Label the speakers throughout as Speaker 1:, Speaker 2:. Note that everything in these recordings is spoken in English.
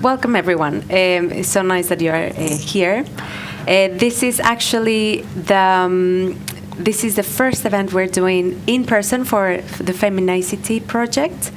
Speaker 1: welcome everyone. It's so nice that you are here. This is actually this is the first event we're doing in person for the FEMIN-ICT project.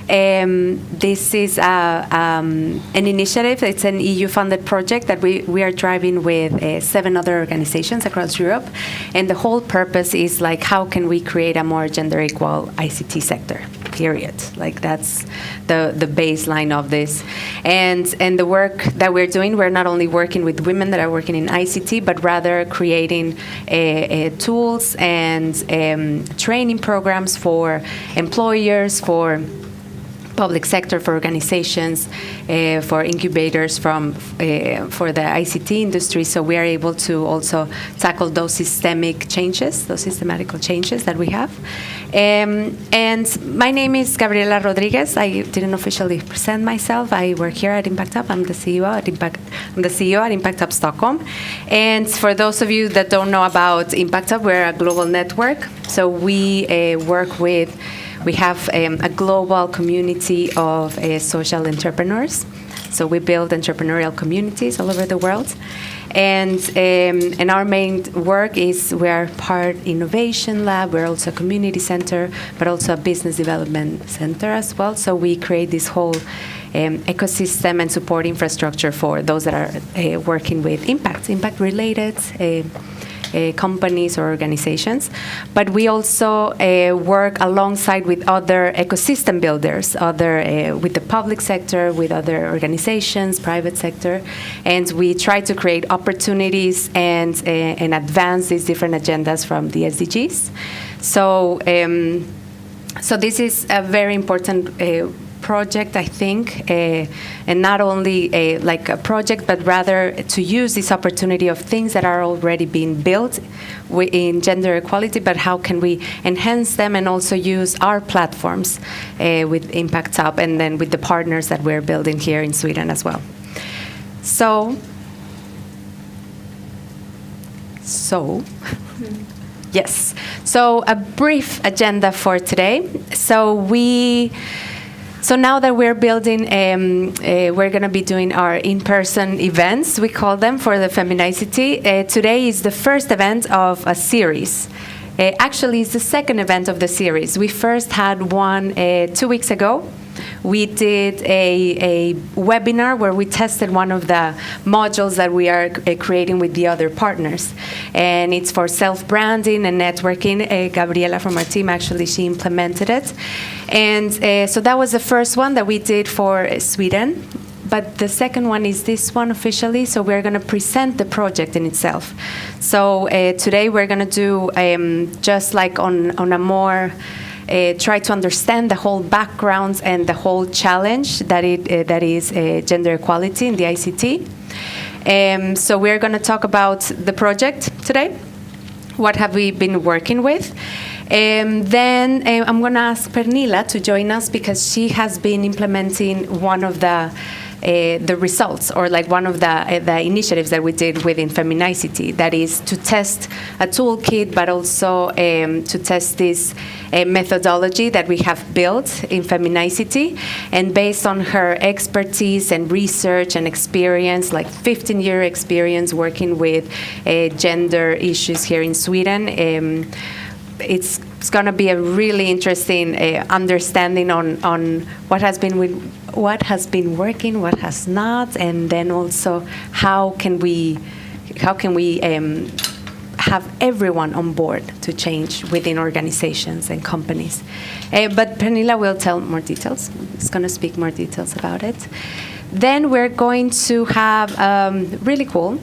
Speaker 1: This is an initiative. It's an EU-funded project that we are driving with 7 other organizations across Europe, and the whole purpose is like how can we create a more gender equal ICT sector. Period. Like that's the baseline of this, and the work that we're doing. We're not only working with women that are working in ICT, but rather creating tools and training programs for employers, for public sector, for organizations, for incubators for the ICT industry, so we are able to also tackle those systemic changes, those systematical changes that we have. And my name is Gabriela Rodriguez. I didn't officially present myself. I work here at Impact Hub. I'm the CEO at Impact Hub Stockholm. And for those of you that don't know about Impact Hub, we're a global network. So we we have a global community of social entrepreneurs. So we build entrepreneurial communities all over the world. And our main work is we're part innovation lab. We're also a community center, but also a business development center as well. So we create this whole ecosystem and support infrastructure for those that are working with impact-related companies or organizations, but we also work alongside with other ecosystem builders, with the public sector, with other organizations, private sector, and we try to create opportunities and advance these different agendas from the SDGs. So this is a very important project, I think, and not only like a project, but rather to use this opportunity of things that are already being built in gender equality, but how can we enhance them and also use our platforms with Impact Hub and then with the partners that we're building here in Sweden as well. So yes, so a brief agenda for today. So now that we're building, we're going to be doing our in-person events, we call them, for the FEMIN-ICT. Today is the first event of a series. Actually, it's the second event of the series. We first had one 2 weeks ago. We did a webinar where we tested one of the modules that we are creating with the other partners. And it's for self-branding and networking. Gabriela from our team, actually, she implemented it. And so that was the first one that we did for Sweden. But the second one is this one officially, so we're going to present the project in itself. So today we're going to do just like on a more try to understand the whole backgrounds and the whole challenge that is gender equality in the ICT. So we're going to talk about the project today. What have we been working with? Then I'm going to ask Pernilla to join us because she has been implementing one of the results, or like one of the initiatives that we did within FEMIN-ICT, that is to test a toolkit, but also to test this methodology that we have built in FEMIN-ICT. And based on her expertise and research and experience, like 15-year experience working with gender issues here in Sweden, it's going to be a really interesting understanding on what has been working, what has not, and then also how can we have everyone on board to change within organizations and companies. But Pernilla will tell more details. It's going to speak more details about it. Then we're going to have really cool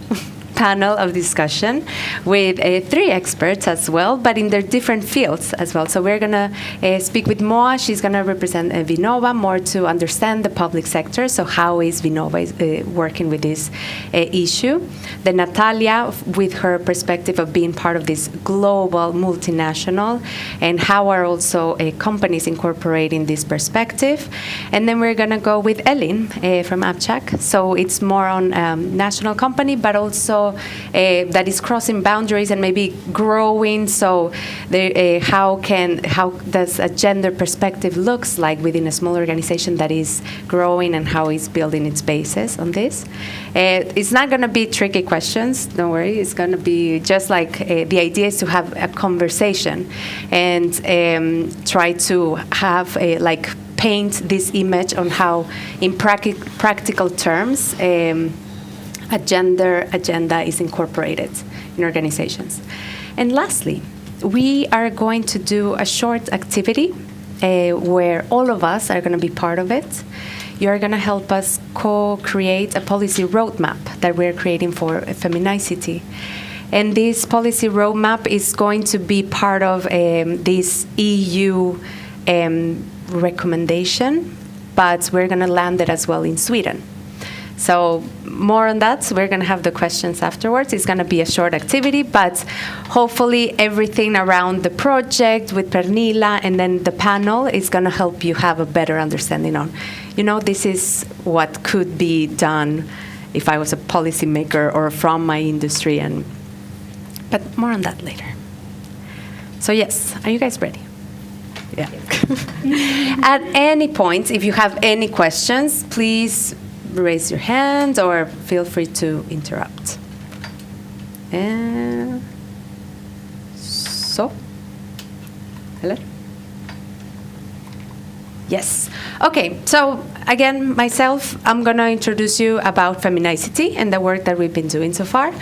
Speaker 1: panel of discussion with 3 experts as well, but in their different fields as well. So we're going to speak with Moa. She's going to represent Vinnova more to understand the public sector. So how is Vinnova working with this issue? Then Natalia, with her perspective of being part of this global multinational, and how are also companies incorporating this perspective. And then we're going to go with Elin from Uptake. So it's more on national company, but also how that is crossing boundaries and maybe growing. So how does a gender perspective looks like within a small organization that is growing, and how it's building its basis on this. It's not going to be tricky questions, don't worry. It's going to be just like the idea is to have a conversation and try to have paint this image on how, in practical terms, a gender agenda is incorporated in organizations. And lastly, we are going to do a short activity where all of us are going to be part of it. You're going to help us co-create a policy roadmap that we're creating for FEMIN-ICT. And this policy roadmap is going to be part of this EU recommendation, but we're going to land it as well in Sweden. So more on that. We're going to have the questions afterwards. It's going to be a short activity, but hopefully everything around the project with Pernilla and then the panel is going to help you have a better understanding on, this is what could be done if I was a policymaker or from my industry. But more on that later. So yes, are you guys ready? Yeah. At any point, if you have any questions, please raise your hand or feel free to interrupt. Hello? Yes. Okay, so again, myself, I'm going to introduce you about FEMIN-ICT and the work that we've been doing so far.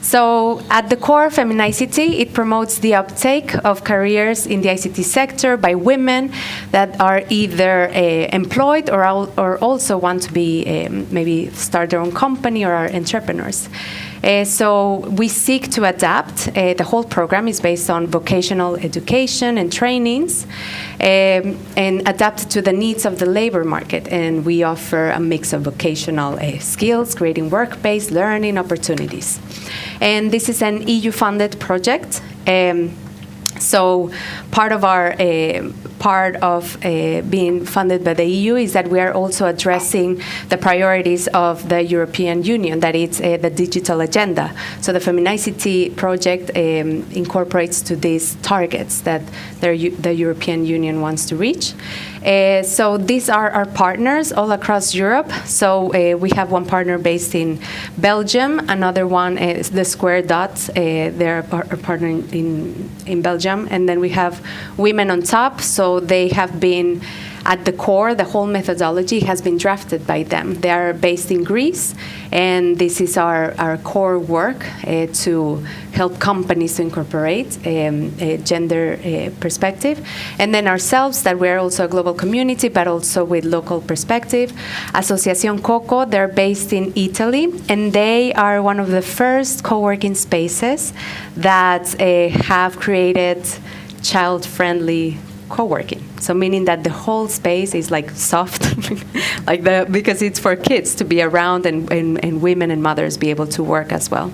Speaker 1: So at the core, FEMIN-ICT, it promotes the uptake of careers in the ICT sector by women that are either employed or also want to be maybe start their own company or are entrepreneurs. So we seek to adapt. The whole program is based on vocational education and trainings and adapt to the needs of the labor market. And we offer a mix of vocational skills, creating work-based learning opportunities. And this is an EU-funded project. So part of being funded by the EU is that we are also addressing the priorities of the European Union, that it's the digital agenda. So the FEMIN-ICT project incorporates to these targets that the European Union wants to reach. So these are our partners all across Europe. So we have one partner based in Belgium, another one is the Square Dot. They're a partner in Belgium. And then we have Women on Top. So they have been at the core, the whole methodology has been drafted by them. They are based in Greece, and this is our core work to help companies to incorporate a gender perspective. And then ourselves, that we're also a global community, but also with local perspective. Asociación Coco, they're based in Italy, and they are one of the first co-working spaces that have created child-friendly co-working. So meaning that the whole space is like soft, because it's for kids to be around and women and mothers be able to work as well.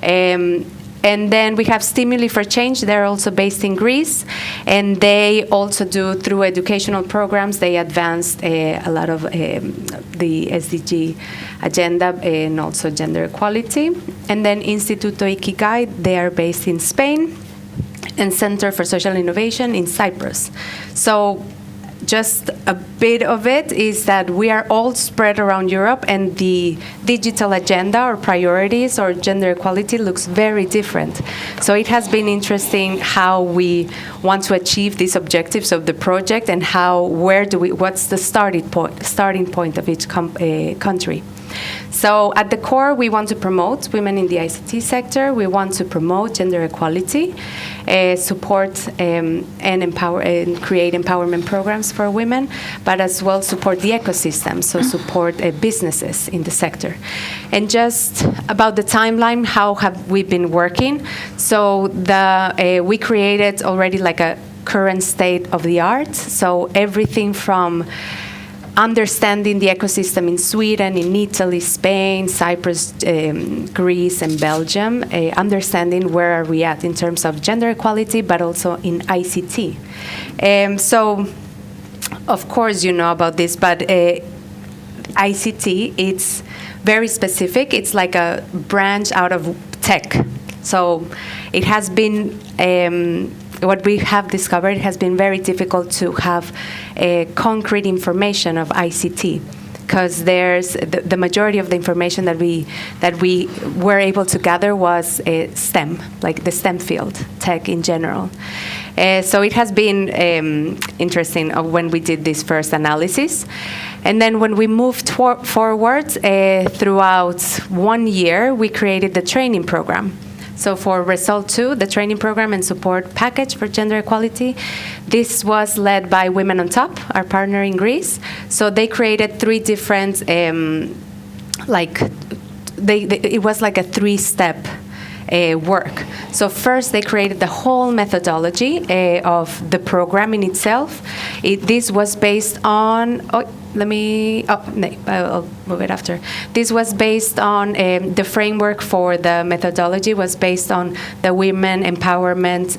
Speaker 1: And then we have Stimuli for Change. They're also based in Greece, and they also do, through educational programs, they advanced a lot of the SDG agenda and also gender equality. And then Instituto Ikigai, they are based in Spain, and Center for Social Innovation in Cyprus. So just a bit of it is that we are all spread around Europe, and the digital agenda or priorities or gender equality looks very different. So it has been interesting how we want to achieve these objectives of the project, and what's the starting point of each country. So at the core, we want to promote women in the ICT sector. We want to promote gender equality, support and empower and create empowerment programs for women, but as well support the ecosystem, so support businesses in the sector. And just about the timeline, how have we been working? So we created already like a current state of the art. So everything from understanding the ecosystem in Sweden, in Italy, Spain, Cyprus, Greece, and Belgium, understanding where are we at in terms of gender equality, but also in ICT. So, of course, you know about this, but ICT, it's very specific. It's like a branch out of tech. So it has been, what we have discovered, it has been very difficult to have concrete information of ICT, because there's the majority of the information that we were able to gather was STEM, like the STEM field, tech in general. So it has been interesting when we did this first analysis. And then when we moved forward throughout 1 year, we created the training program. So for Result 2, the training program and support package for gender equality, this was led by Women on Top, our partner in Greece. So they created 3 different, it was like a 3-step work. So first, they created the whole methodology of the program in itself. This was based on, I'll move it after. This was based on the framework for the methodology was based on the women empowerment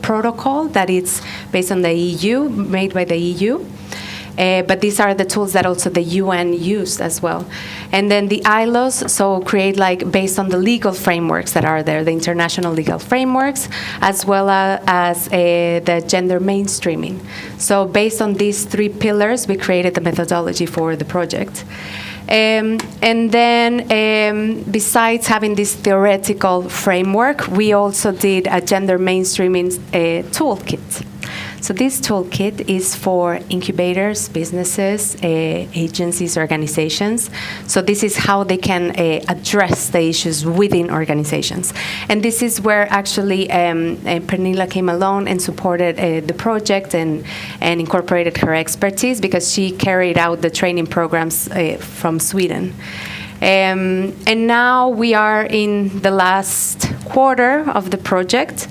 Speaker 1: protocol that is based on the EU, made by the EU. But these are the tools that also the UN used as well. And then the ILOs, so create based on the legal frameworks that are there, the international legal frameworks, as well as the gender mainstreaming. So based on these 3 pillars, we created the methodology for the project. And then besides having this theoretical framework, we also did a gender mainstreaming toolkit. So this toolkit is for incubators, businesses, agencies, organizations. So this is how they can address the issues within organizations. And this is where actually Pernilla came along and supported the project and incorporated her expertise, because she carried out the training programs from Sweden. And now we are in the last quarter of the project.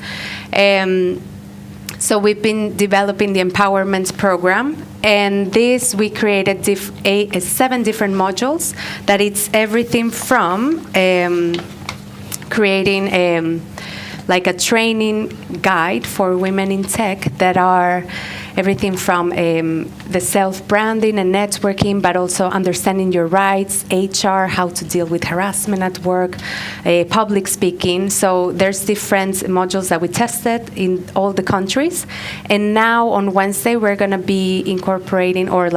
Speaker 1: So we've been developing the empowerment program, and this we created 7 different modules. That it's everything from creating like a training guide for women in tech that are everything from the self-branding and networking, but also understanding your rights, HR, how to deal with harassment at work, public speaking. So there's different modules that we tested in all the countries. And now on Wednesday, we're going to be incorporating, or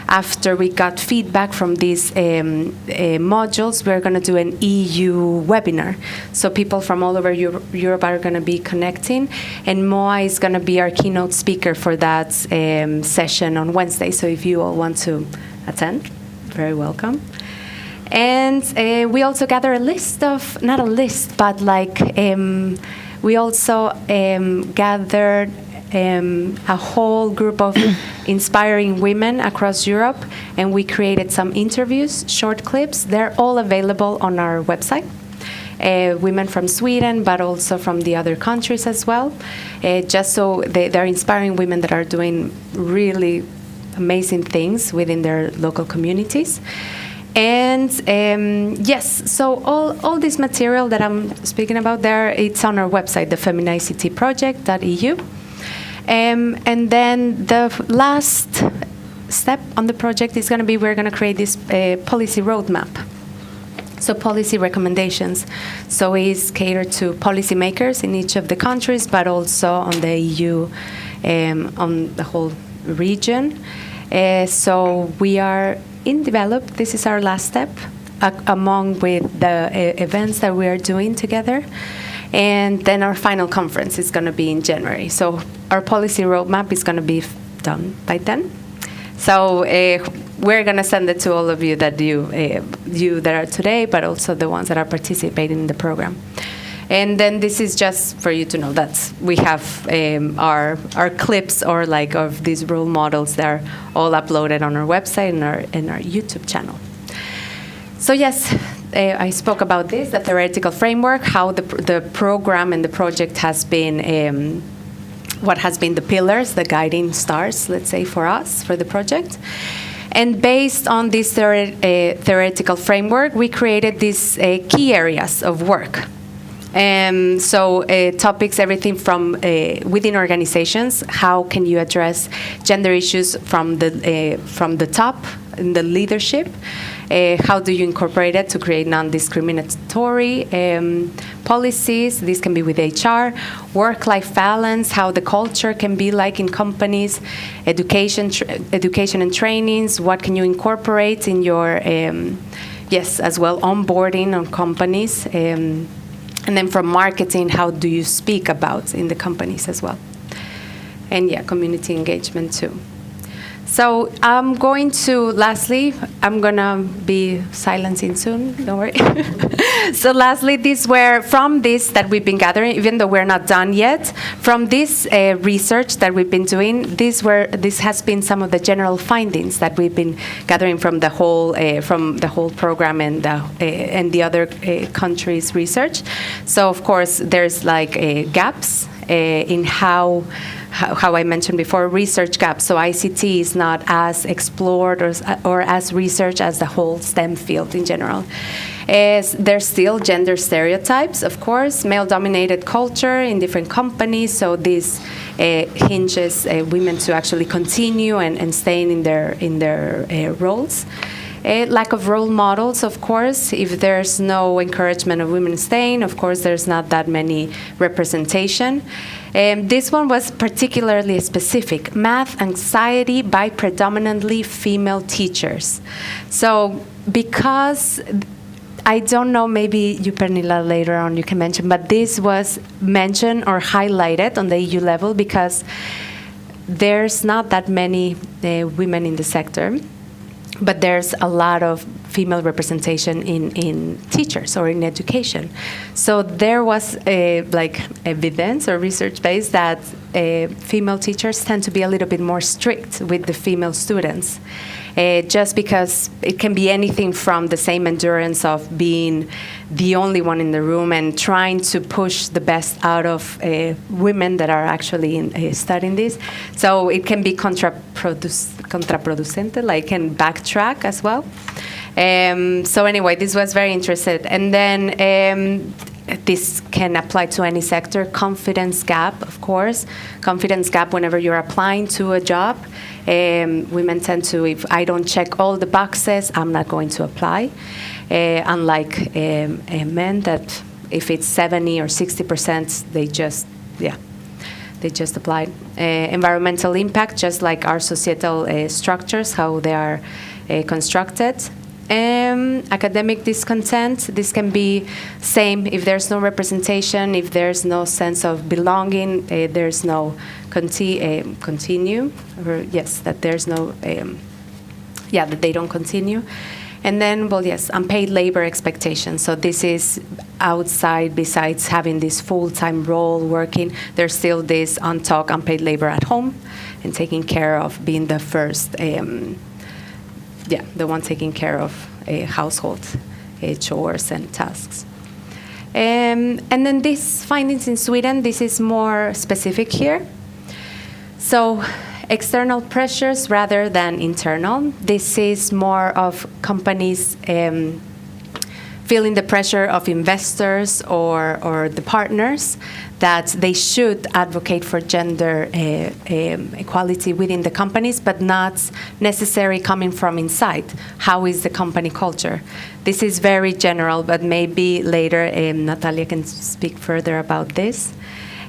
Speaker 1: after we got feedback from these modules, we're going to do an EU webinar. So people from all over Europe are going to be connecting, and Moa is going to be our keynote speaker for that session on Wednesday. So if you all want to attend, very welcome. And we also gather a list of, not a list, but we also gathered a whole group of inspiring women across Europe, and we created some interviews, short clips. They're all available on our website. Women from Sweden, but also from the other countries as well. Just so they're inspiring women that are doing really amazing things within their local communities. And yes, so all this material that I'm speaking about there, it's on our website, the FEMIN-ICT project.eu. And then the last step on the project is going to be, we're going to create this policy roadmap. So policy recommendations. So it's catered to policymakers in each of the countries, but also on the EU, on the whole region. So we are in develop. This is our last step, among with the events that we are doing together. And then our final conference is going to be in January. So our policy roadmap is going to be done by then. So we're going to send it to all of you that you that are today, but also the ones that are participating in the program. And then this is just for you to know that we have our clips or of these role models. They're all uploaded on our website and our YouTube channel. So yes, I spoke about this, the theoretical framework, how the program and the project has been. What has been the pillars, the guiding stars, let's say, for us, for the project. And based on this theoretical framework, we created these key areas of work. So topics, everything from within organizations, how can you address gender issues from the top, in the leadership. How do you incorporate it to create non-discriminatory policies? This can be with HR, work-life balance, how the culture can be like in companies, education and trainings, what can you incorporate in your, as well, onboarding on companies. And then from marketing, how do you speak about in the companies as well? And community engagement too. So I'm going to, lastly, I'm going to be silencing soon, don't worry. So lastly, from this that we've been gathering, even though we're not done yet, from this research that we've been doing, this has been some of the general findings that we've been gathering from the whole program and the other countries' research. So of course, there's like gaps in how I mentioned before, research gaps. So ICT is not as explored or as researched as the whole STEM field in general. There's still gender stereotypes, of course, male-dominated culture in different companies. So this hinges women to actually continue and staying in their roles. Lack of role models, of course. If there's no encouragement of women staying, of course, there's not that many representation. This one was particularly specific, math anxiety by predominantly female teachers. So because, I don't know, maybe you, Pernilla, later on you can mention, but this was mentioned or highlighted on the EU level because there's not that many women in the sector. But there's a lot of female representation in teachers or in education. So there was evidence or research based that female teachers tend to be a little bit more strict with the female students. Just because it can be anything from the same endurance of being the only one in the room and trying to push the best out of women that are actually studying this. So it can be contraproducente, like can backtrack as well. So anyway, this was very interesting. And then this can apply to any sector. Confidence gap, of course. Confidence gap whenever you're applying to a job. Women tend to, if I don't check all the boxes, I'm not going to apply. Unlike men that if it's 70 or 60%, they just apply. Environmental impact, just like our societal structures, how they are constructed. Academic discontent, this can be same if there's no representation, if there's no sense of belonging, there's no continue, or that there's no, that they don't continue. And then, unpaid labor expectations. So this is outside, besides having this full-time role working, there's still this unpaid labor at home and taking care of being the first, the one taking care of household chores and tasks. And then these findings in Sweden, this is more specific here. So external pressures rather than internal. This is more of companies feeling the pressure of investors or the partners that they should advocate for gender equality within the companies, but not necessarily coming from inside. How is the company culture? This is very general, but maybe later Natalia can speak further about this.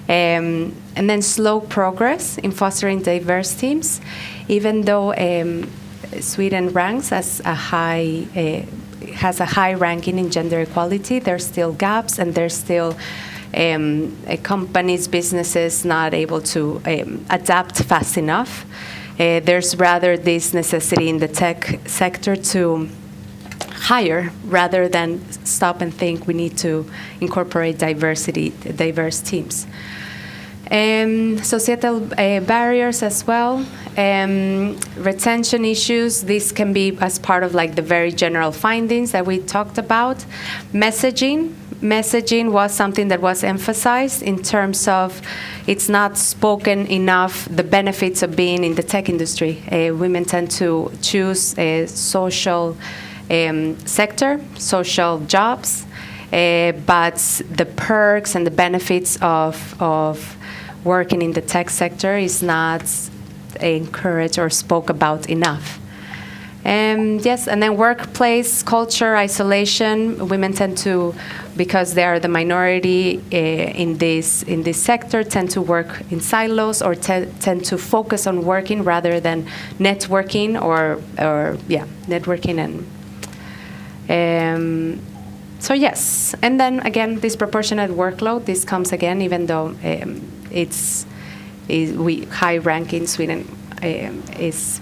Speaker 1: And then slow progress in fostering diverse teams. Even though Sweden ranks as a high, has a high ranking in gender equality, there's still gaps and there's still companies, businesses not able to adapt fast enough. There's rather this necessity in the tech sector to hire rather than stop and think we need to incorporate diverse teams. Societal barriers as well. Retention issues, this can be as part of like the very general findings that we talked about. Messaging was something that was emphasized in terms of it's not spoken enough, the benefits of being in the tech industry. Women tend to choose a social sector, social jobs, but the perks and the benefits of working in the tech sector is not encouraged or spoke about enough. Yes, and then workplace culture, isolation. Women tend to, because they are the minority in this sector, tend to work in silos or tend to focus on working rather than networking or networking and. So yes, and then again, disproportionate workload. This comes again, even though high rank in Sweden is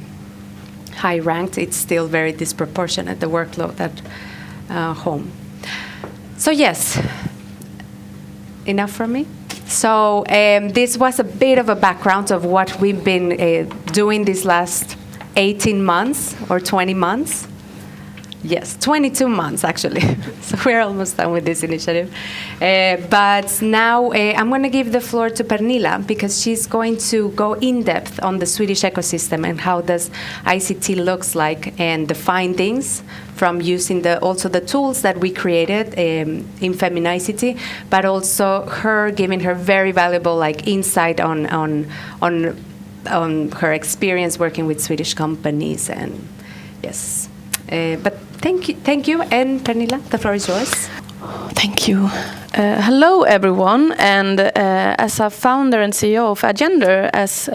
Speaker 1: high ranked. It's still very disproportionate, the workload at home. So yes, enough from me. So this was a bit of a background of what we've been doing these last 18 months or 20 months. Yes, 22 months actually. So we're almost done with this initiative. But now I'm going to give the floor to Pernilla because she's going to go in depth on the Swedish ecosystem and how does ICT looks like and the findings from using also the tools that we created in FEMIN-ICT, but also her giving her very valuable insight on her experience working with Swedish companies and yes. But thank you, and Pernilla, the floor is yours.
Speaker 2: Thank you. Hello, everyone. And as a founder and CEO of Agender, as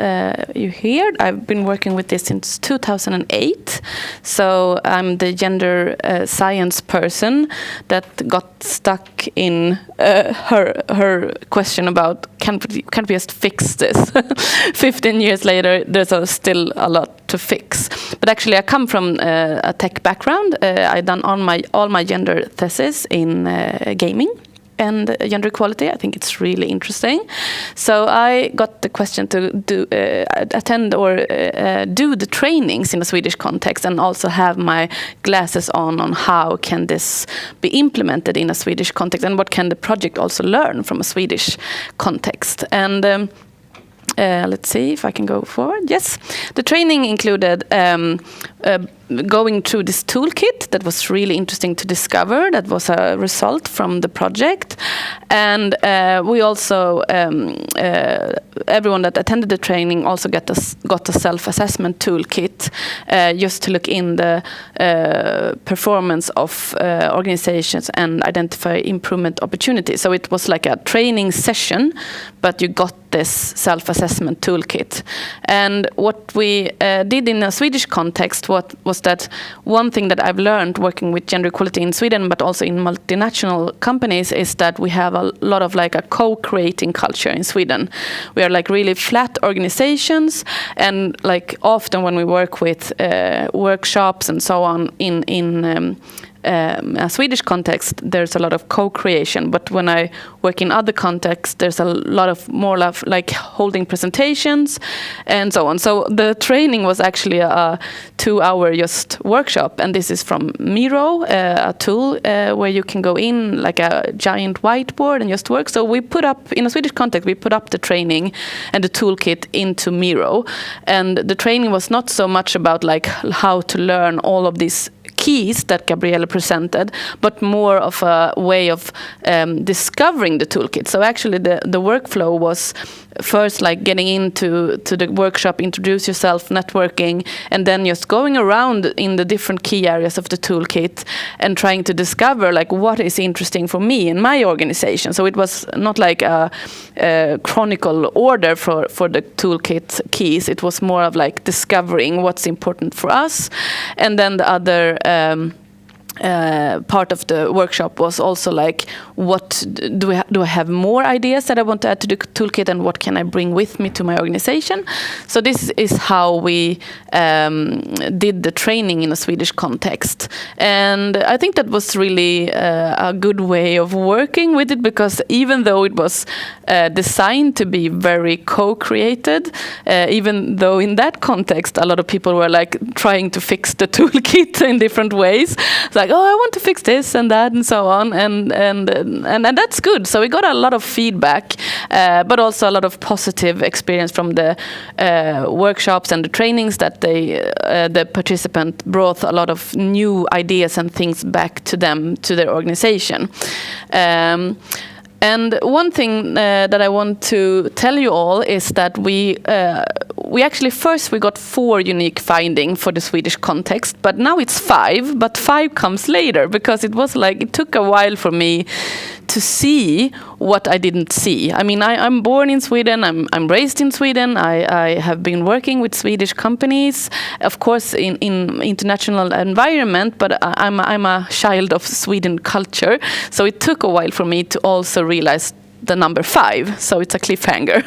Speaker 2: you heard, I've been working with this since 2008. So I'm the gender science person that got stuck in her question about can't we just fix this? 15 years later, there's still a lot to fix. But actually, I come from a tech background. I've done all my gender thesis in gaming and gender equality. I think it's really interesting. So I got the question to attend or do the trainings in a Swedish context and also have my glasses on how can this be implemented in a Swedish context and what can the project also learn from a Swedish context. And let's see if I can go forward. Yes, the training included going through this toolkit that was really interesting to discover. That was a result from the project. And we also, everyone that attended the training also got a self-assessment toolkit just to look in the performance of organizations and identify improvement opportunities. So it was like a training session, but you got this self-assessment toolkit. And what we did in a Swedish context was that one thing that I've learned working with gender equality in Sweden, but also in multinational companies, is that we have a lot of a co-creating culture in Sweden. We are really flat organizations, and often when we work with workshops and so on in a Swedish context, there's a lot of co-creation. But when I work in other contexts, there's a lot of more holding presentations and so on. So the training was actually a 2-hour just workshop, and this is from Miro, a tool where you can go in like a giant whiteboard and just work. So we put up, in a Swedish context, we put up the training and the toolkit into Miro. And the training was not so much about how to learn all of these keys that Gabriella presented, but more of a way of discovering the toolkit. So actually the workflow was first getting into the workshop, introduce yourself, networking, and then just going around in the different key areas of the toolkit and trying to discover what is interesting for me in my organization. So it was not like a chronicle order for the toolkit keys. It was more of discovering what's important for us. And then the other part of the workshop was also what do I have more ideas that I want to add to the toolkit, and what can I bring with me to my organization? So this is how we did the training in a Swedish context, and I think that was really a good way of working with it, because even though it was designed to be very co-created, even though in that context a lot of people were trying to fix the toolkit in different ways. It's I want to fix this and that and so on, and that's good. So we got a lot of feedback, but also a lot of positive experience from the workshops and the trainings that the participant brought a lot of new ideas and things back to them, to their organization. And one thing that I want to tell you all is that we actually first we got 4 unique findings for the Swedish context, but now it's 5. But 5 comes later because it took a while for me to see what I didn't see. I mean, I'm born in Sweden. I'm raised in Sweden. I have been working with Swedish companies, of course, in international environment. But I'm a child of Sweden culture, so it took a while for me to also realize the number 5, so it's a cliffhanger.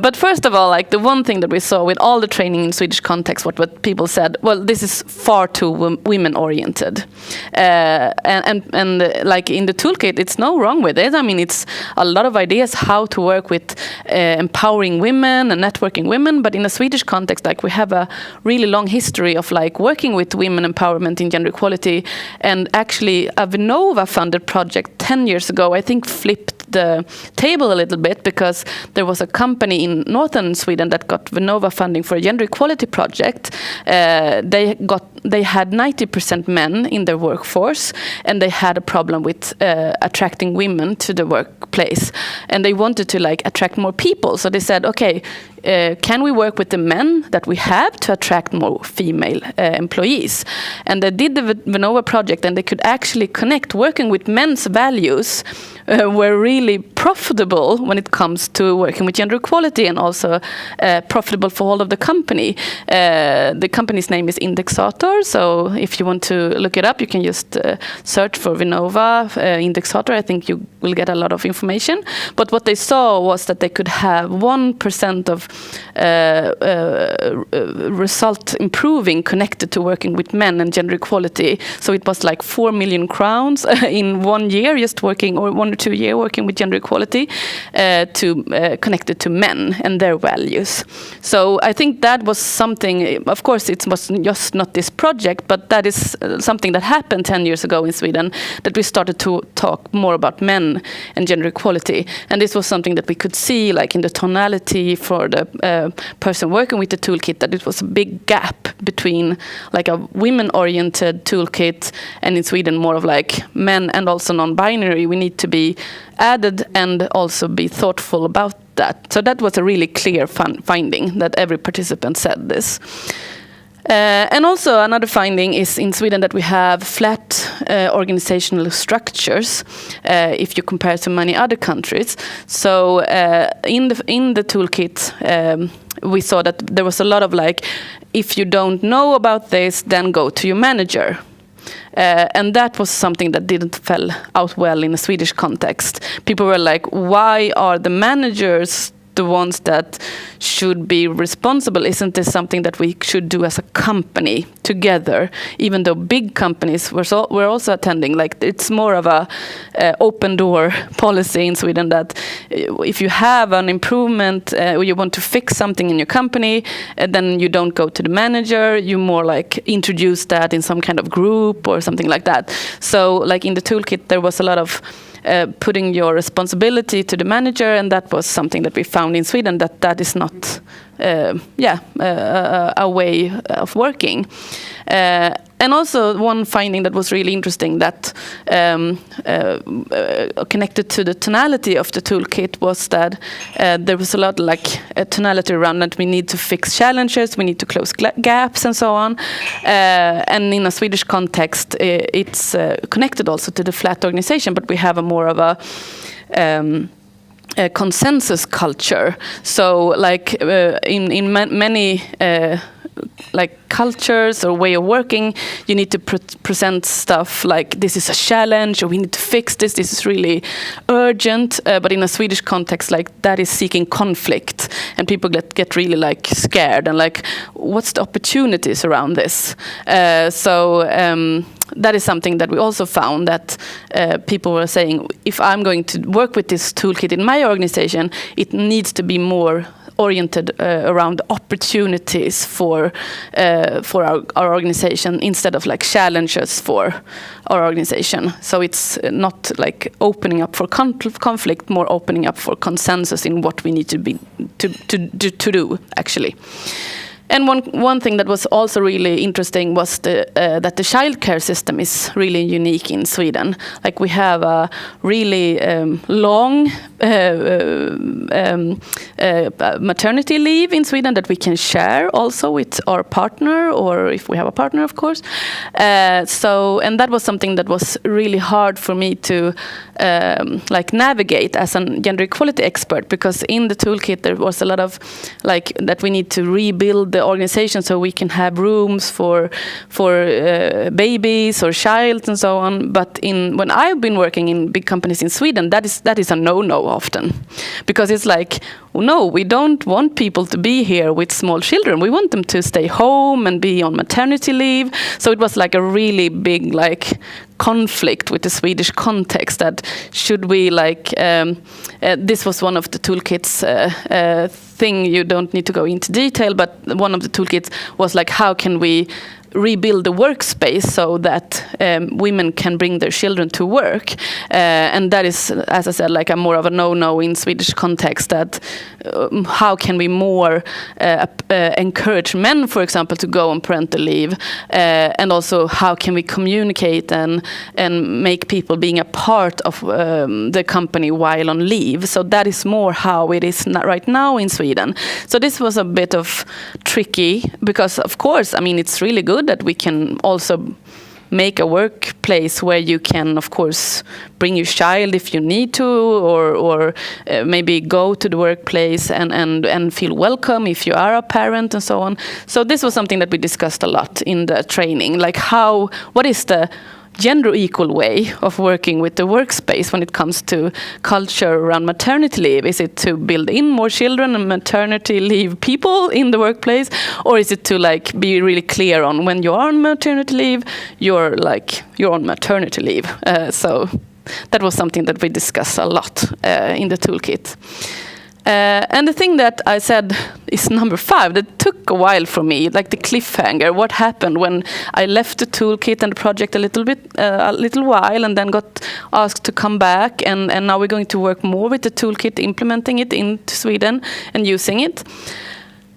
Speaker 2: But first of all, like the one thing that we saw with all the training in Swedish context, what people said, well, this is far too women oriented, and like in the toolkit, it's no wrong with it. I mean, it's a lot of ideas how to work with empowering women and networking women, but in a Swedish context, like we have a really long history of like working with women empowerment in gender equality, and actually a Vinnova funded project 10 years ago, I think, flipped the table a little bit, because there was a company in northern Sweden that got Vinnova funding for a gender equality project. They had 90% men in their workforce, and they had a problem with attracting women to the workplace, and they wanted to like attract more people. So they said, okay, can we work with the men that we have to attract more female employees? And they did the Vinnova project, and they could actually connect working with men's values were really profitable when it comes to working with gender equality, and also profitable for all of the company. The company's name is Indexator, so if you want to look it up, you can just search for Vinnova Indexator. I think you will get a lot of information. But what they saw was that they could have 1% of result improving connected to working with men and gender equality. So it was like 4 million crowns in 1 year, just working, or 1 or 2 years working with gender equality, connected to men and their values. So I think that was something, of course it was just not this project, but that is something that happened 10 years ago in Sweden, that we started to talk more about men and gender equality. And this was something that we could see like in the tonality for the person working with the toolkit, that it was a big gap between like a women-oriented toolkit, and in Sweden more of like men and also non-binary. We need to be added and also be thoughtful about that. So that was a really clear finding, that every participant said this. And also another finding is in Sweden that we have flat organizational structures if you compare to many other countries. So in the toolkit, we saw that there was a lot of like, if you don't know about this, then go to your manager. And that was something that didn't fell out well in a Swedish context. People were like, why are the managers the ones that should be responsible? Isn't this something that we should do as a company together? Even though big companies were also attending, like it's more of a open door policy in Sweden, that if you have an improvement or you want to fix something in your company, then you don't go to the manager, you more like introduce that in some kind of group or something like that. So like in the toolkit there was a lot of putting your responsibility to the manager, and that was something that we found in Sweden, that is not a way of working. And also one finding that was really interesting, that connected to the tonality of the toolkit, was that there was a lot like a tonality around that we need to fix challenges, we need to close gaps and so on. And in a Swedish context, it's connected also to the flat organization, but we have a more of a consensus culture. So like in many like cultures or way of working, you need to present stuff like, this is a challenge, or we need to fix this, this is really urgent. But in a Swedish context, like that is seeking conflict, and people get really like scared and like, what's the opportunities around this? That is something that we also found, that people were saying, if I'm going to work with this toolkit in my organization, it needs to be more oriented around opportunities for our organization, instead of like challenges for our organization. So it's not like opening up for conflict, more opening up for consensus in what we need to do actually. And one thing that was also really interesting was that the childcare system is really unique in Sweden. Like we have a really long maternity leave in Sweden that we can share also with our partner, or if we have a partner, of course. And that was something that was really hard for me to like navigate as a gender equality expert, because in the toolkit there was a lot of like that we need to rebuild the organization so we can have rooms for babies or child and so on. But when I've been working in big companies in Sweden, that is a no-no often, because it's like, no, we don't want people to be here with small children. We want them to stay home and be on maternity leave. So it was like a really big like conflict with the Swedish context, that should we like this was one of the toolkits thing. You don't need to go into detail, but one of the toolkits was like, how can we rebuild the workspace so that women can bring their children to work, and that is, as I said, like a more of a no-no in Swedish context. That how can we more encourage men, for example, to go on parental leave, and also how can we communicate and make people being a part of the company while on leave. So that is more how it is right now in Sweden. So this was a bit of tricky, because of course, I mean, it's really good that we can also make a workplace where you can, of course, bring your child if you need to, or maybe go to the workplace and feel welcome if you are a parent and so on. So this was something that we discussed a lot in the training, like what is the gender equal way of working with the workspace when it comes to culture around maternity leave? Is it to build in more children and maternity leave people in the workplace, or is it to like be really clear on when you're on maternity leave, you're on maternity leave? So that was something that we discussed a lot in the toolkit. And the thing that I said is number 5, that took a while for me, like the cliffhanger. What happened when I left the toolkit and the project a little while, and then got asked to come back, and now we're going to work more with the toolkit, implementing it into Sweden and using it.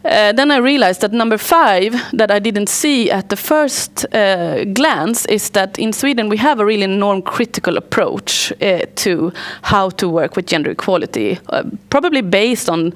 Speaker 2: Then I realized that number 5 that I didn't see at the first glance is that in Sweden we have a really norm-critical approach to how to work with gender equality, probably based on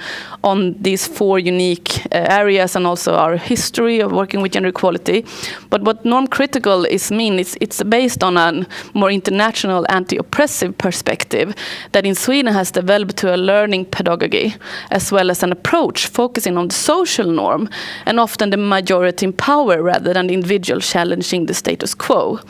Speaker 2: these 4 unique areas and also our history of working with gender equality. But what norm-critical means, it's based on a more international anti-oppressive perspective that in Sweden has developed to a learning pedagogy, as well as an approach focusing on the social norm, and often the majority in power rather than the individual challenging the status quo.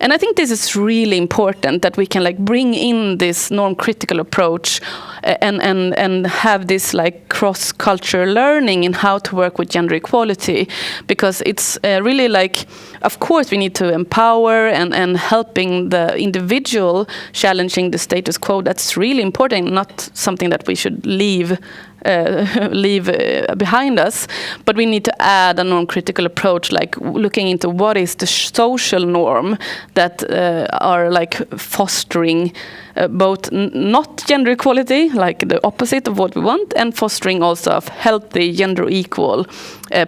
Speaker 2: And I think this is really important, that we can like bring in this norm-critical approach and have this like cross-cultural learning in how to work with gender equality, because it's really like, of course we need to empower and helping the individual challenging the status quo. That's really important, not something that we should leave behind us, but we need to add a norm-critical approach, like looking into what is the social norm that are like fostering both not gender equality, like the opposite of what we want, and fostering also a healthy gender equal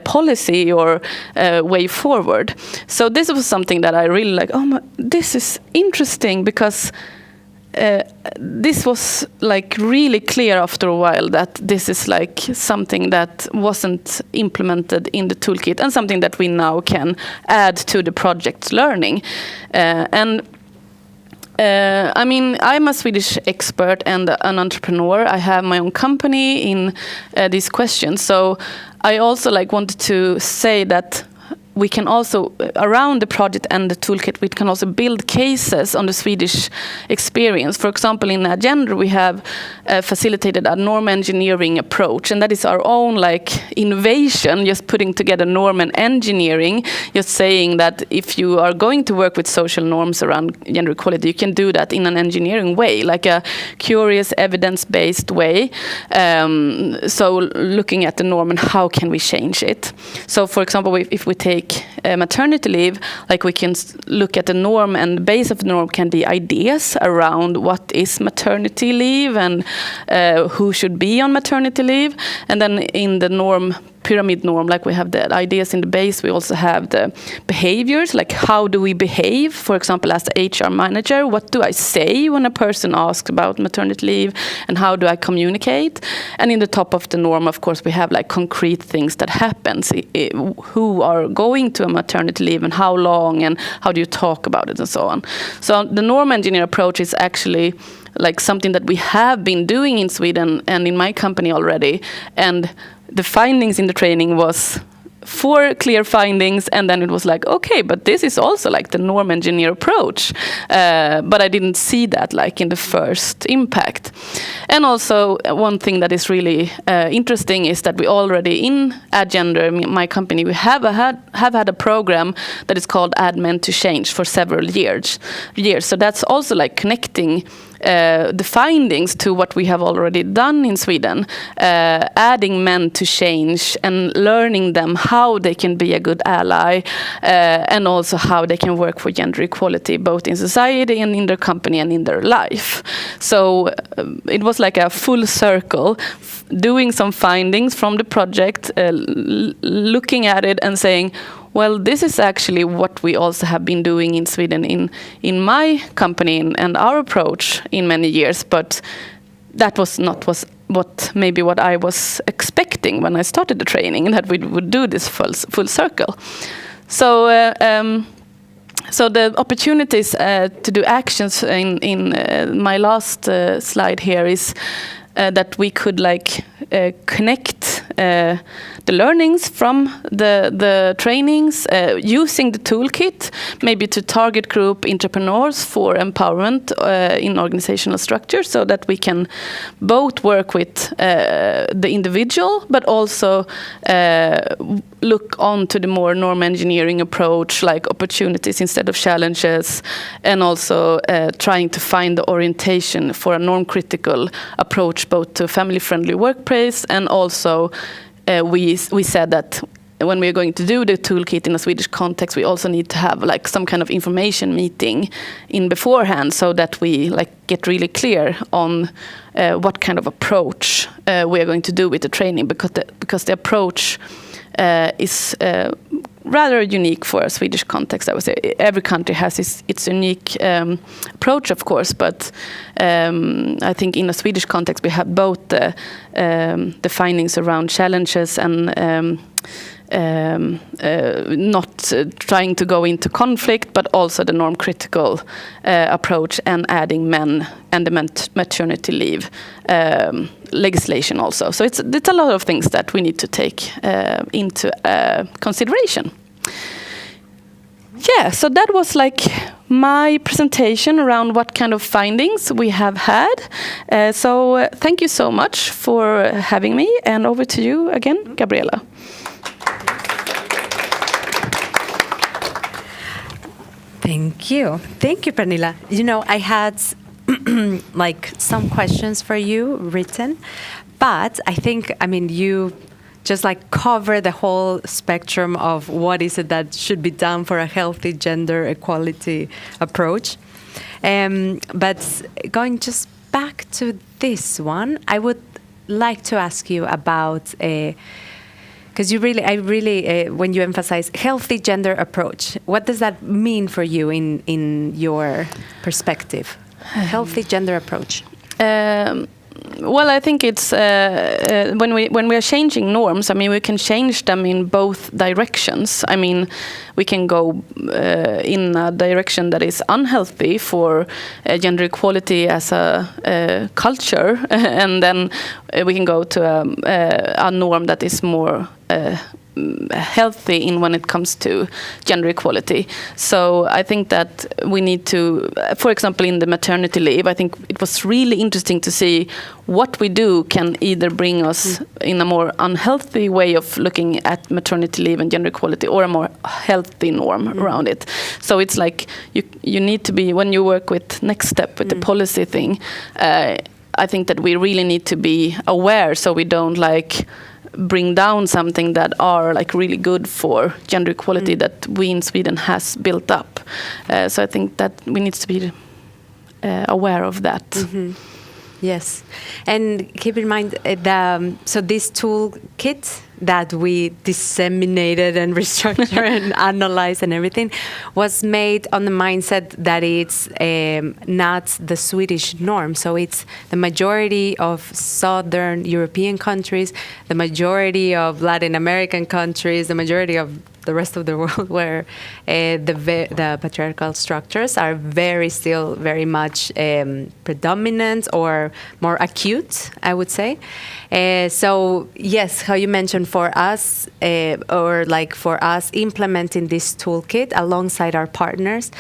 Speaker 2: policy or way forward. So this was something that I really like. This is interesting, because this was like really clear after a while that this is like something that wasn't implemented in the toolkit, and something that we now can add to the project's learning. I mean, I'm a Swedish expert and an entrepreneur. I have my own company in these questions. So I also like wanted to say that we can also, around the project and the toolkit, we can also build cases on the Swedish experience. For example, in Agenda, we have facilitated a norm engineering approach, and that is our own like innovation, just putting together norm and engineering, just saying that if you are going to work with social norms around gender equality, you can do that in an engineering way, like a curious, evidence-based way. So looking at the norm and how can we change it. So for example, if we take maternity leave, like we can look at the norm, and the base of the norm can be ideas around what is maternity leave and who should be on maternity leave. And then in the norm, pyramid norm, like we have the ideas in the base, we also have the behaviors, like how do we behave, for example, as the HR manager, what do I say when a person asks about maternity leave, and how do I communicate? And in the top of the norm, of course, we have like concrete things that happens, who are going to a maternity leave and how long, and how do you talk about it, and so on. So the norm engineer approach is actually like something that we have been doing in Sweden and in my company already. And the findings in the training was 4 clear findings, and then it was like, okay, but this is also like the norm engineer approach. But I didn't see that like in the first impact. And also one thing that is really interesting is that we already in Agender, my company, we have had a program that is called Add Men to Change for several years. So that's also like connecting the findings to what we have already done in Sweden, adding men to change and learning them how they can be a good ally, and also how they can work for gender equality, both in society and in their company and in their life. So it was like a full circle, doing some findings from the project, looking at it and saying, well, this is actually what we also have been doing in Sweden in my company and our approach in many years, but that was not what I was expecting when I started the training, that we would do this full circle. So so the opportunities to do actions in my last slide here is that we could like connect the learnings from the trainings, using the toolkit, maybe to target group entrepreneurs for empowerment in organizational structure, so that we can both work with the individual, but also look on to the more norm engineering approach, like opportunities instead of challenges, and also trying to find the orientation for a norm-critical approach, both to family-friendly workplace, and also we said that when we're going to do the toolkit in a Swedish context, we also need to have like some kind of information meeting in beforehand, so that we like get really clear on what kind of approach we are going to do with the training, because the approach is rather unique for a Swedish context. I would say every country has its unique approach, of course, but I think in a Swedish context we have both the findings around challenges and not trying to go into conflict, but also the norm-critical approach, and adding men and the maternity leave legislation also. So it's a lot of things that we need to take into consideration. Yeah, so that was like my presentation around what kind of findings we have had. So thank you so much for having me, and over to you again, Gabriella.
Speaker 1: Thank you, Pernilla. You know, I had like some questions for you written, but I think, I mean, you just like cover the whole spectrum of what is it that should be done for a healthy gender equality approach. But going just back to this one, I would like to ask you about because when you emphasize healthy gender approach, what does that mean for you in your perspective? Healthy gender approach.
Speaker 2: Well, I think it's when we are changing norms. I mean, we can change them in both directions. I mean, we can go in a direction that is unhealthy for gender equality as a culture, and then we can go to a norm that is more healthy in when it comes to gender equality. So I think that we need to, for example, in the maternity leave, I think it was really interesting to see what we do can either bring us in a more unhealthy way of looking at maternity leave and gender equality, or a more healthy norm around it. So it's like you need to be, when you work with next step with the policy thing, I think that we really need to be aware, so we don't like bring down something that are like really good for gender equality that we in Sweden has built up. So I think that we need to be aware of that.
Speaker 1: Yes, and keep in mind so this toolkit that we disseminated and restructured and analyzed and everything was made on the mindset that it's not the Swedish norm. So it's the majority of Southern European countries, the majority of Latin American countries, the majority of the rest of the world where the patriarchal structures are still very much predominant or more acute, I would say. So yes, how you mentioned for us, or like for us implementing this toolkit alongside our partners,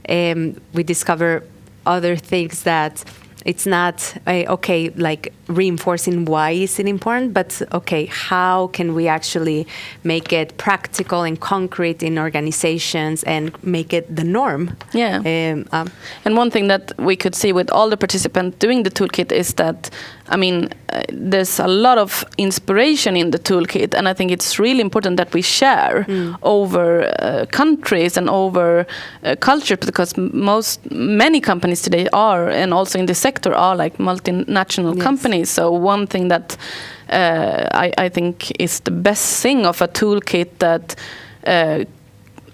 Speaker 1: we discover other things that it's not okay, like reinforcing why is it important, but okay, how can we actually make it practical and concrete in organizations and make it the norm?
Speaker 2: Yeah. And one thing that we could see with all the participants doing the toolkit is that, I mean, there's a lot of inspiration in the toolkit, and I think it's really important that we share over countries and over culture, because many companies today are, and also in the sector, are like multinational companies. So one thing that I think is the best thing of a toolkit that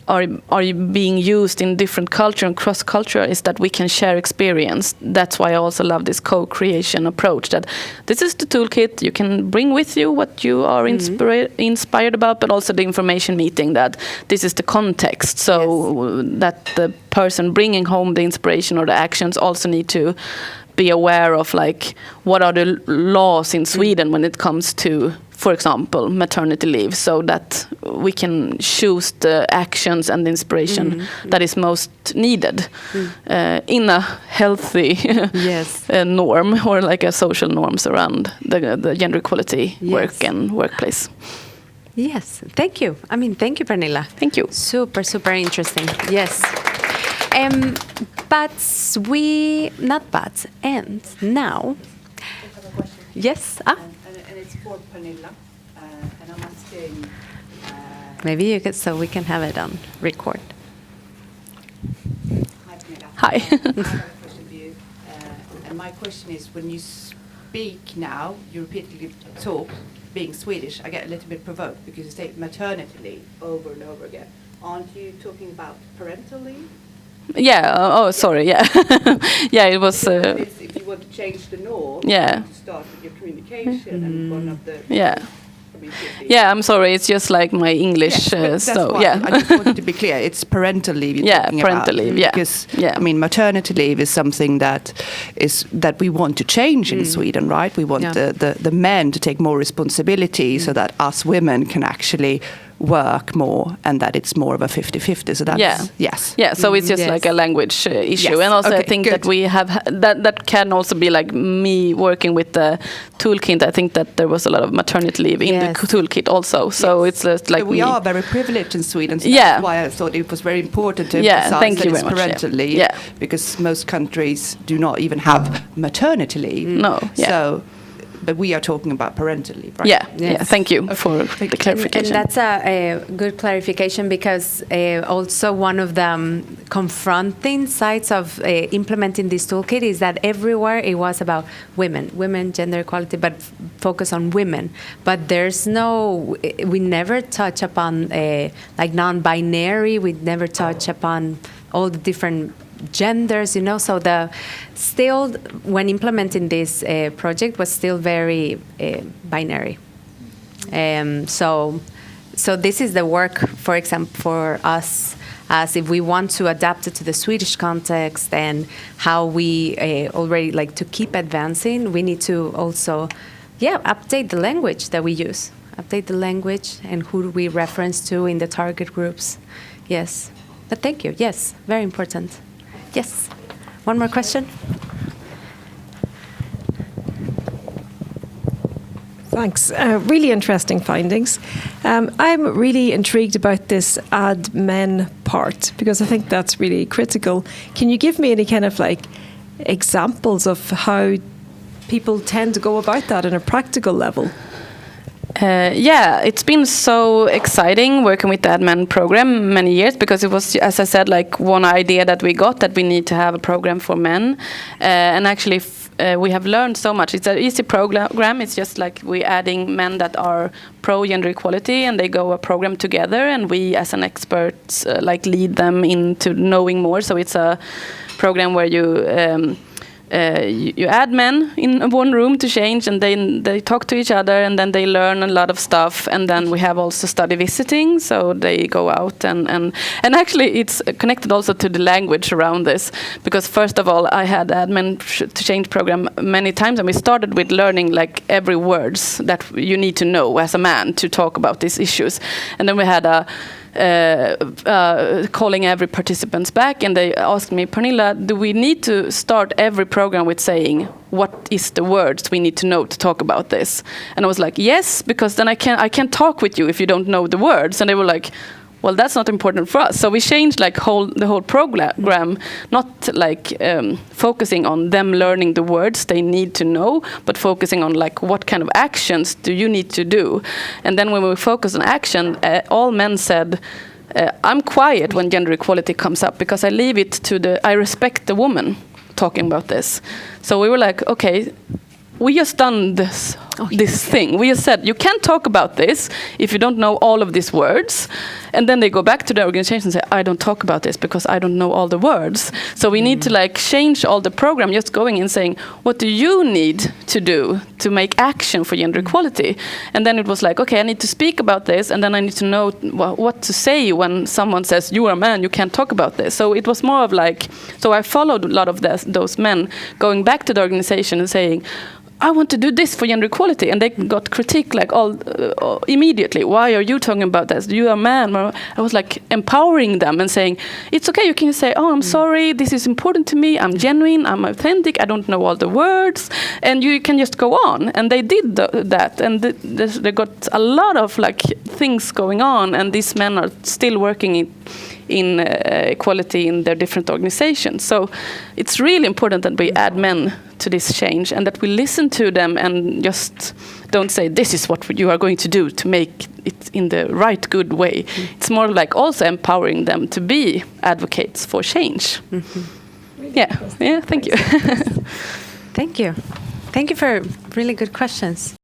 Speaker 2: are being used in different culture and cross-culture is that we can share experience. That's why I also love this co-creation approach, that this is the toolkit, you can bring with you what you are inspired about, but also the information meeting, that this is the context, so that the person bringing home the inspiration or the actions also need to be aware of, like, what are the laws in Sweden when it comes to, for example, maternity leave, so that we can choose the actions and the inspiration that is most needed in a healthy norm, or like a social norms around the gender equality work and workplace.
Speaker 1: Yes, thank you. I mean, thank you, Pernilla.
Speaker 2: Thank you.
Speaker 1: Super, super interesting. Yes. And now. Yes.
Speaker 3: And it's for Pernilla, and I'm asking.
Speaker 1: Maybe you could, so we can have it on record.
Speaker 3: Hi, Pernilla.
Speaker 2: Hi.
Speaker 3: I have a question for you, and my question is: when you speak now, you repeatedly talk, being Swedish. I get a little bit provoked because you say maternity leave over and over again. Aren't you talking about parental leave?
Speaker 2: Yeah. Oh, sorry. Yeah. Yeah. It was.
Speaker 3: If you want to change the norm, you have to start with your communication, and one of the.
Speaker 2: Yeah. Yeah, I'm sorry. It's just like my English. So
Speaker 3: yeah, I just wanted to be clear. It's parental leave.
Speaker 2: Parental leave. Yeah,
Speaker 3: because I mean, maternity leave is something that we want to change in Sweden, right? We want the men to take more responsibility, so that us women can actually work more, and that it's more of a 50-50. So that's
Speaker 2: so it's just like a language issue. And also I think that we have that can also be like me working with the toolkit. I think that there was a lot of maternity leave in the toolkit also, so it's just like
Speaker 3: we are very privileged in Sweden, so that's why I thought it was very important to emphasize that it's parental leave, because most countries do not even have maternity leave. But we are talking about parental leave, right?
Speaker 2: Yeah. Thank you for the clarification.
Speaker 1: And that's a good clarification, because also one of the confronting sides of implementing this toolkit is that everywhere it was about women, gender equality, but focus on women. But we never touch upon like non-binary. We never touch upon all the different genders, so when implementing this project was still very binary. So this is the work, for example, for us, as if we want to adapt it to the Swedish context and how we already like to keep advancing, we need to also update the language that we use, update the language and who we reference to in the target groups. Yes, but thank you. Yes, very important. Yes. One more question.
Speaker 4: Thanks. Really interesting findings. I'm really intrigued about this add men part, because I think that's really critical. Can you give me any kind of like examples of how people tend to go about that on a practical level?
Speaker 2: Yeah, it's been so exciting working with the AdMen program many years, because it was, as I said, like one idea that we got, that we need to have a program for men. And actually we have learned so much. It's an easy program. It's just like we're adding men that are pro gender equality, and they go a program together, and we as an experts like lead them into knowing more. So it's a program where you add men in one room to change, and then they talk to each other, and then they learn a lot of stuff. And then we have also study visiting, so they go out and actually it's connected also to the language around this, because first of all I had admin to change program many times, and we started with learning like every words that you need to know as a man to talk about these issues. And then we had a calling every participants back, and they asked me, Pernilla, do we need to start every program with saying what is the words we need to know to talk about this? And I was like, yes, because then I can't talk with you if you don't know the words. And they were like, well, that's not important for us. So we changed like the whole program, not like focusing on them learning the words they need to know, but focusing on like what kind of actions do you need to do. And then when we focus on action, all men said, I'm quiet when gender equality comes up, because I leave it to I respect the woman talking about this. So we were like, okay, we just done this thing. We just said, you can't talk about this if you don't know all of these words. And then they go back to the organization and say, I don't talk about this because I don't know all the words. So we need to like change all the program, just going and saying, what do you need to do to make action for gender equality? And then it was like, okay, I need to speak about this, and then I need to know what to say when someone says, you are a man, you can't talk about this. So it was more of like, so I followed a lot of those men going back to the organization and saying, I want to do this for gender equality, and they got critique like immediately. Why are you talking about this? You are a man. I was like empowering them and saying, it's okay. You can say, oh, I'm sorry. This is important to me. I'm genuine. I'm authentic. I don't know all the words, and you can just go on. And they did that, and they got a lot of like things going on. And these men are still working in equality in their different organizations. So it's really important that we add men to this change, and that we listen to them and just don't say, this is what you are going to do to make it in the right, good way. It's more like also empowering them to be advocates for change. Yeah, thank you.
Speaker 1: Thank you. Thank you for really good questions.